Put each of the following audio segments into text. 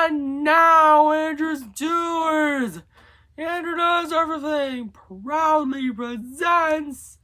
And now Andrew's Doers! Andrew Does Everything proudly presents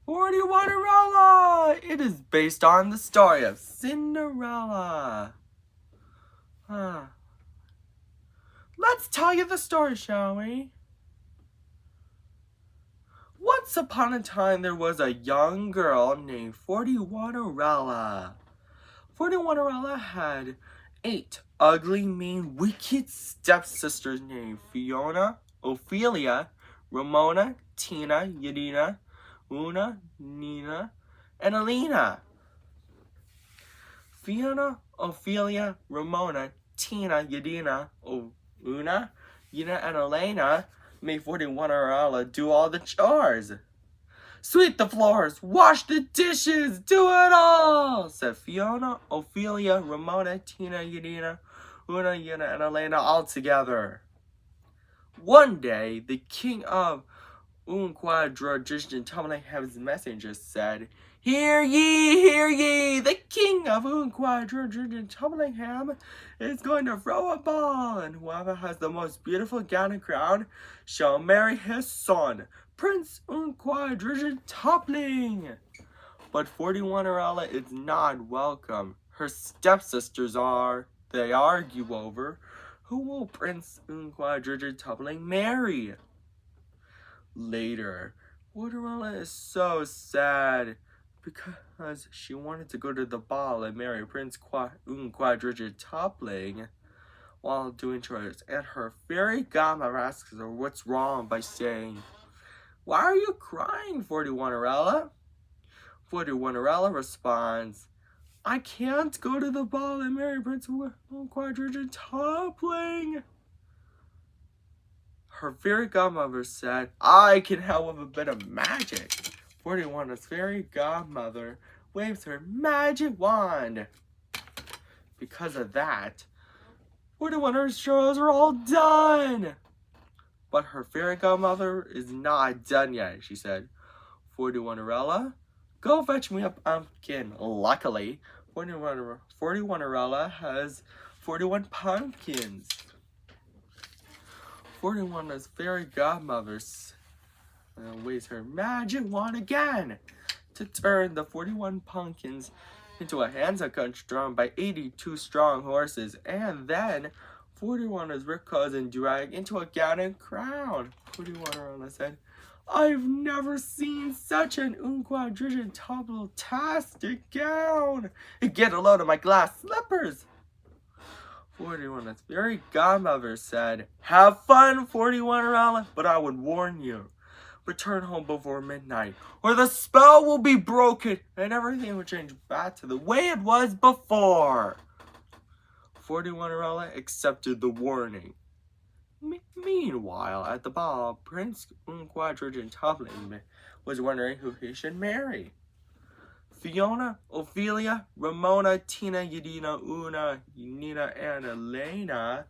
Fortionerella! It is based on the story of Cinderella. Let's tell you the story, shall we? Once upon a time, there was a young girl named Fortionerella. Fortionerella had 8 ugly, mean, wicked stepsisters named Fiona, Ophelia, Ramona, Tina, Yadina, Una, Nina, and Alina. Fiona, Ophelia, Ramona, Tina, Yadina, Una, Nina, and Elena made Fortionerella do all the chores. Sweep the floors, wash the dishes, do it all, said Fiona, Ophelia, Ramona, Tina, Yadina, Una, Yina, and Elena all together. One day, the king of Unquadradition Tumbling Heaven's messengers said, Hear ye, the king of Unquadradition Tumbling Ham is going to throw a ball, and whoever has the most beautiful gown and crown shall marry his son, Prince Unquadradition Toppling. But Fortionerella is not welcome. Her stepsisters are. They argue over who will Prince Unquadradition Toppling marry. Later, Fortionerella is so sad because she wanted to go to the ball and marry Prince Unquadradition Toppling while doing chores, and her fairy godmother asks her what's wrong by saying, Why are you crying, Fortionerella? Fortionerella responds, I can't go to the ball and marry Prince Unquadradition Toppling. Her fairy godmother said, I can help with a bit of magic. Fortionerella's fairy godmother waves her magic wand. Because of that, Fortioner's chores are all done. But her fairy godmother is not done yet, she said. Fortionerella, go fetch me a pumpkin. Luckily, Fortionerella has 41 pumpkins. Fortioner's fairy godmother waves her magic wand again to turn the 41 pumpkins into a Hansa coach drawn by 82 strong horses, and then Fortioner's rich cousin drag into a gown and crown. Fortionerella said, I've never seen such an Unquadradition Toppling-tastic gown. Get a load of my glass slippers. Fortioner's fairy godmother said, Have fun, Fortionerella, but I would warn you. Return home before midnight, or the spell will be broken, and everything will change back to the way it was before. Fortionerella accepted the warning. Meanwhile, at the ball, Prince Unquadradition Toppling was wondering who he should marry. Fiona, Ophelia, Ramona, Tina, Yadina, Una, Nina, and Elena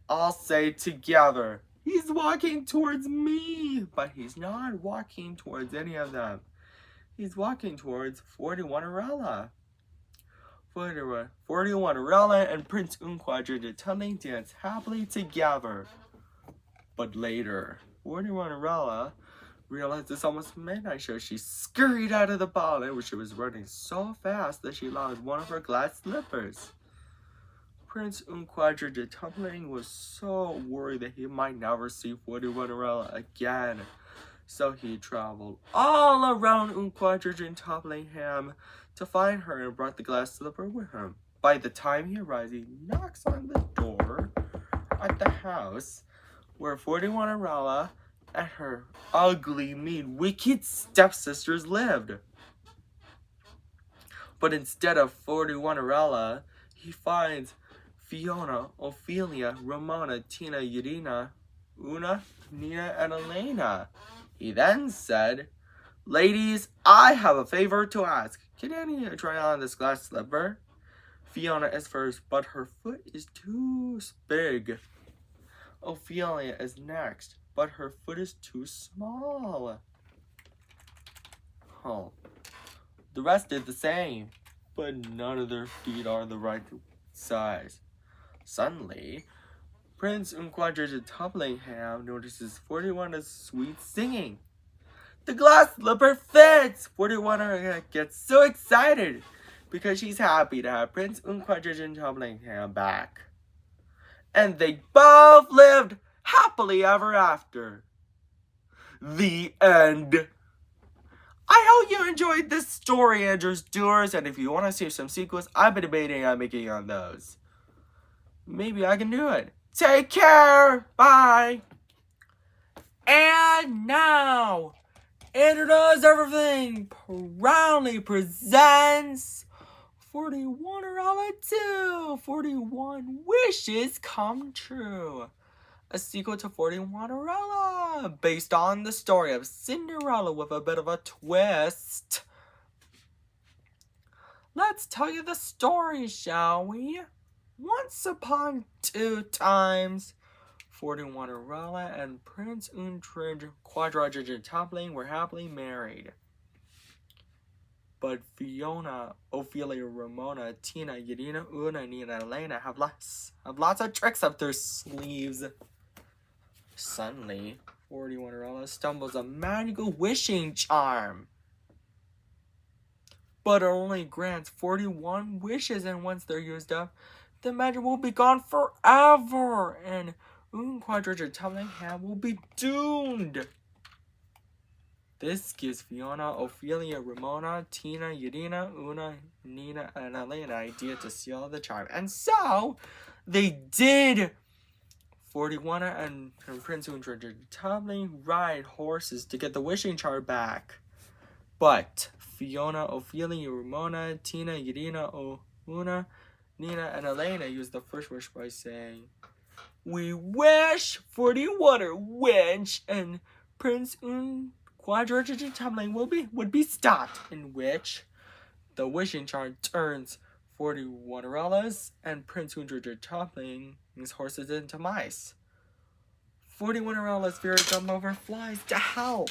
all say together, He's walking towards me, but he's not walking towards any of them. He's walking towards Fortionerella. Fortionerella and Prince Unquadradition Toppling dance happily together. But later, Fortionerella realized it's almost midnight, so she scurried out of the ball, where she was running so fast that she lost one of her glass slippers. Prince Unquadradition Toppling was so worried that he might never see Fortionerella again. So he traveled all around Unquadradition Toppling Ham to find her and brought the glass slipper with him. By the time he arrives, he knocks on the door at the house where Fortionerella and her ugly, mean, wicked stepsisters lived. But instead of Fortionerella, he finds Fiona, Ophelia, Ramona, Tina, Yadina, Una, Nina, and Elena. He then said, Ladies, I have a favor to ask. Can any of you try on this glass slipper? Fiona is first, but her foot is too big. Ophelia is next, but her foot is too small. The rest did the same, but none of their feet are the right size. Suddenly, Prince Unquadrated Topplingham notices 41's sweet singing. The glass slipper fits! 41 gets so excited because she's happy to have Prince Unquadrated Topplingham back. And they both lived happily ever after. The end. I hope you enjoyed this story, Andrews Doers, and if you want to see some sequels, I've been debating on making on those. Maybe I can do it. Take care! Bye! And now, Andrew Does Everything proudly presents 41 2, 41 Wishes Come True. A sequel to 41 based on the story of Cinderella with a bit of a twist. Let's tell you the story, shall we? Once upon two times, 41 and Prince Untrid Quadratic Toppling were happily married. But Fiona, Ophelia, Ramona, Tina, Yadina, Una, Nina, and Elena have lots of tricks up their sleeves. Suddenly, 41 stumbles a magical wishing charm. But it only grants 41 wishes, and once they're used up, the magic will be gone forever, and Quadratic Topplingham will be doomed. This gives Fiona, Ophelia, Ramona, Tina, Yadina, Una, Nina, and Elena an idea to seal the charm. And so, they did! 41 and Prince Untrid Toppling ride horses to get the wishing charm back. But Fiona, Ophelia, Ramona, Tina, Yadina, Una, Nina, and Elena used the first wish by saying, "We wish 41 wish and Prince Quadratic Toppling would be stopped," in which the wishing charm turns 41 and Prince Quadratic Toppling's horses into mice. 41 very dumb over flies to help.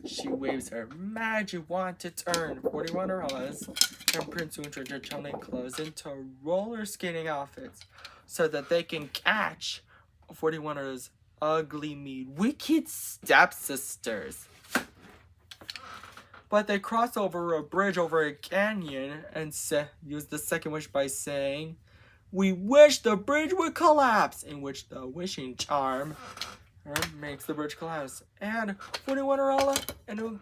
She waves her magic wand to turn 41 and Prince Quadratic Toppling clothes into roller skating outfits so that they can catch 41's ugly, mean, wicked stepsisters. But they cross over a bridge over a canyon and use the second wish by saying, "We wish the bridge would collapse," in which the wishing charm makes the bridge collapse. And 41 and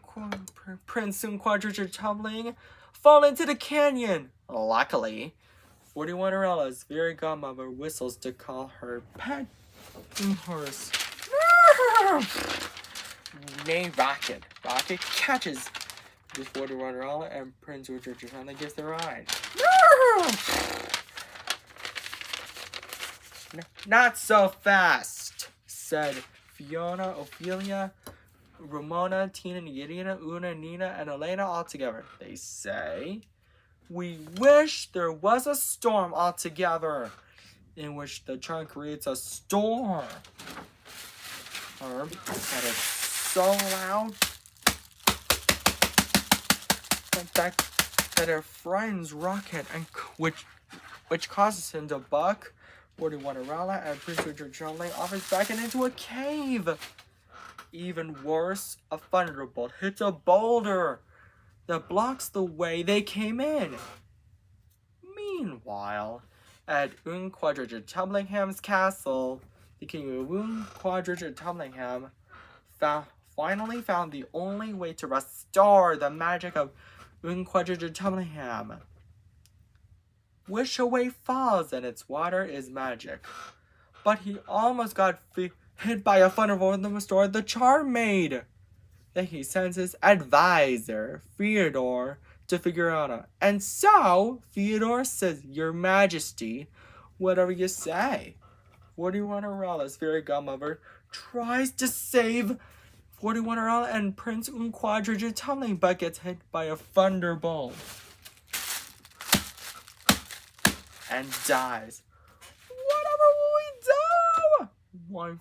Prince Quadratic Toppling fall into the canyon. Luckily, 41's fairy godmother whistles to call her pet horse named Rocket. Rocket catches the 41 and Prince Quadratic Toppling gives the ride. "Not so fast," said Fiona, Ophelia, Ramona, Tina, Yadina, Una, Nina, and Elena all together. They say, "We wish there was a storm altogether," in which the charm creates a storm that is so loud that it frightens Rocket, and which causes him to buck 41 and Prince Quadratic Toppling off his back and into a cave. Even worse, a thunderbolt hits a boulder that blocks the way they came in. Meanwhile, at Quadratic Topplingham's castle, the king of Quadratic Topplingham finally found the only way to restore the magic of Quadratic Topplingham. Wish Away falls and its water is magic. But he almost got hit by a thunderbolt and restored the charm made. Then he sends his advisor, Theodore, to figure out. And so, Theodore says, "Your Majesty, whatever you say." 41's fairy godmother tries to save 41 and Prince Quadratic Toppling, but gets hit by a thunderbolt and dies. "Whatever will we do?" whined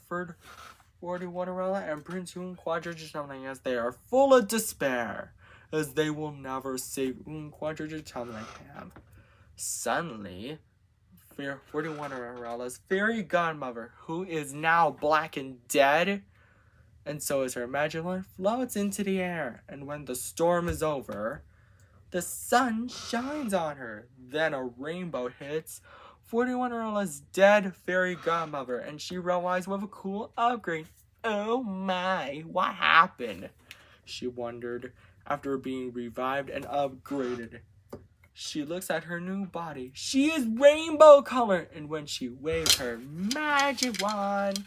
41 and Prince Quadratic Toppling, as they are full of despair, as they will never save Quadratic Topplingham. Suddenly, Fortionerella's fairy godmother, who is now black and dead, and so is her magic wand, floats into the air. And when the storm is over, the sun shines on her. Then a rainbow hits Fortionerella's dead fairy godmother, and she realizes with a cool upgrade. Oh my, what happened? She wondered after being revived and upgraded. She looks at her new body. She is rainbow colored, and when she waves her magic wand,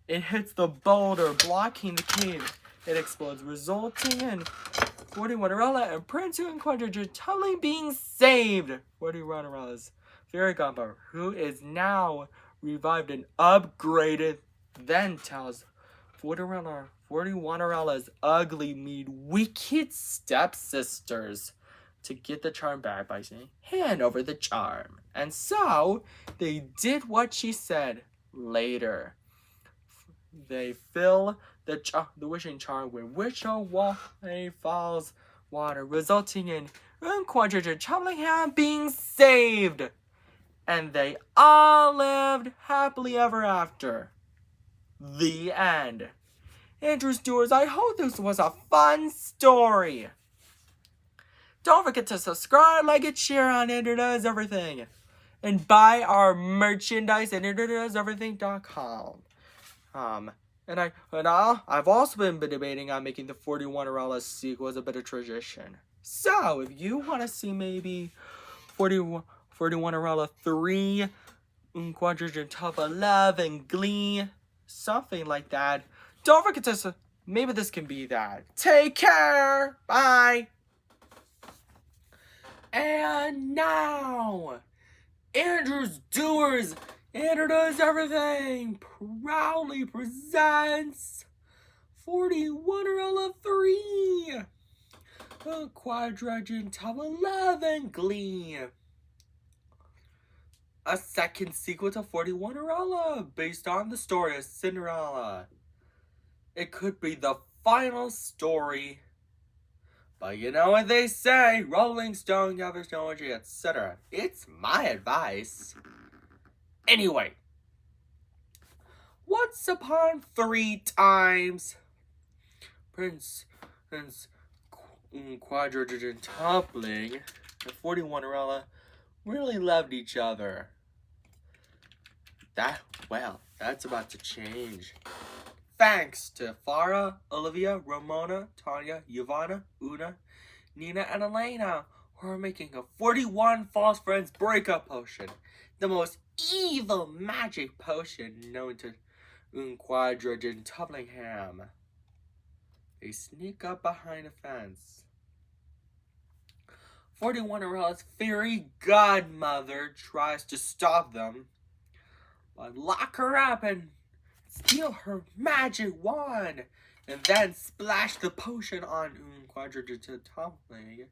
it hits the boulder blocking the cave. It explodes, resulting in Fortionerella and Prince and Quadriga totally being saved. Fortionerella's fairy godmother, who is now revived and upgraded, then tells Fortionerella's ugly, mean, wicked stepsisters to get the charm back by saying, hand over the charm. And so, they did what she said. Later, they fill the wishing charm with wishing falls water, resulting in Quadriga Chumlingham being saved. And they all lived happily ever after. The end. Andrew Stewards, I hope this was a fun story. Don't forget to subscribe, like, and share on Andrew Does Everything. And buy our merchandise at AndrewDoesEverything.com. I've also been debating on making the Fortionerella sequel as a bit of tradition. So, if you want to see maybe Fortionerella 3, Quadriga Top of Love, and Glee, something like that, don't forget to, maybe this can be that. Take care! Bye! And now, Andrew's Doers, Andrew Does Everything, proudly presents Fortionerella 3, Quadriga Top of Love, and Glee. A second sequel to Fortionerella, based on the story of Cinderella. It could be the final story, but you know what they say, Rolling Stone, Gather Technology, etc. It's my advice. Anyway, once upon 3 times, Prince Quadriga Toppling and Fortionerella really loved each other. That's about to change. Thanks to Farah, Olivia, Ramona, Tanya, Yvonne, Una, Nina, and Elena, who are making a 41 false friends breakup potion. The most evil magic potion known to Quadriga Topplingham. They sneak up behind a fence. Fortionerella's fairy godmother tries to stop them, but lock her up and steal her magic wand, and then splash the potion on Quadriga Toppling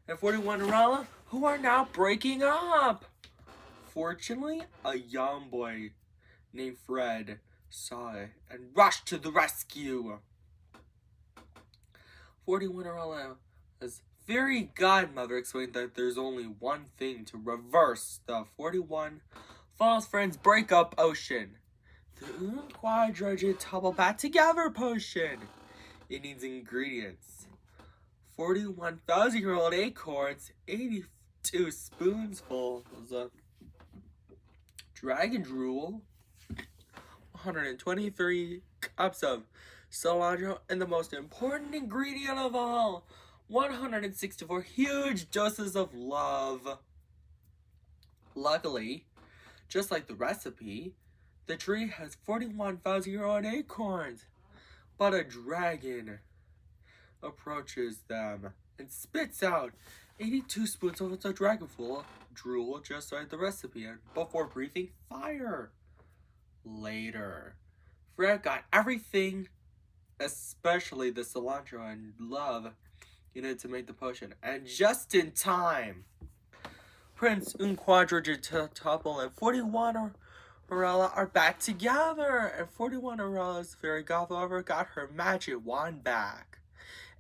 and Fortionerella, who are now breaking up. Fortunately, a young boy named Fred saw it and rushed to the rescue. Fortionerella's fairy godmother explained that there's only one thing to reverse the 41 false friends breakup potion. The Quadriga Double Back Together potion. It needs ingredients: 41,000-year-old acorns, 82 spoonfuls of dragon drool, 123 cups of cilantro, and the most important ingredient of all, 164 huge doses of love. Luckily, just like the recipe, the tree has 41,000-year-old acorns, but a dragon approaches them and spits out 82 spoonfuls of the dragon drool just like the recipe before breathing fire. Later, Fred got everything, especially the cilantro and love, needed to make the potion, and just in time. Prince Quadriga Topple and Fortionerella are back together, and Fortionerella's fairy godmother got her magic wand back.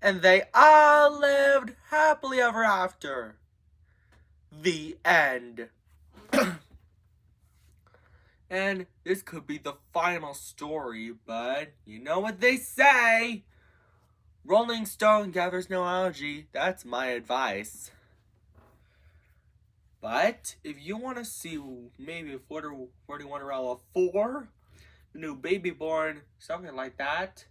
And they all lived happily ever after. The end. And this could be the final story, but you know what they say. Rolling Stone gathers no algae. That's my advice. But if you want to see maybe Fortionerella 4, new baby born, something like that.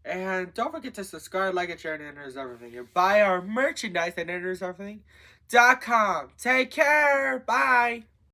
And don't forget to subscribe, like, and share, and enters everything. And buy our merchandise at enterseverything.com. Take care. Bye.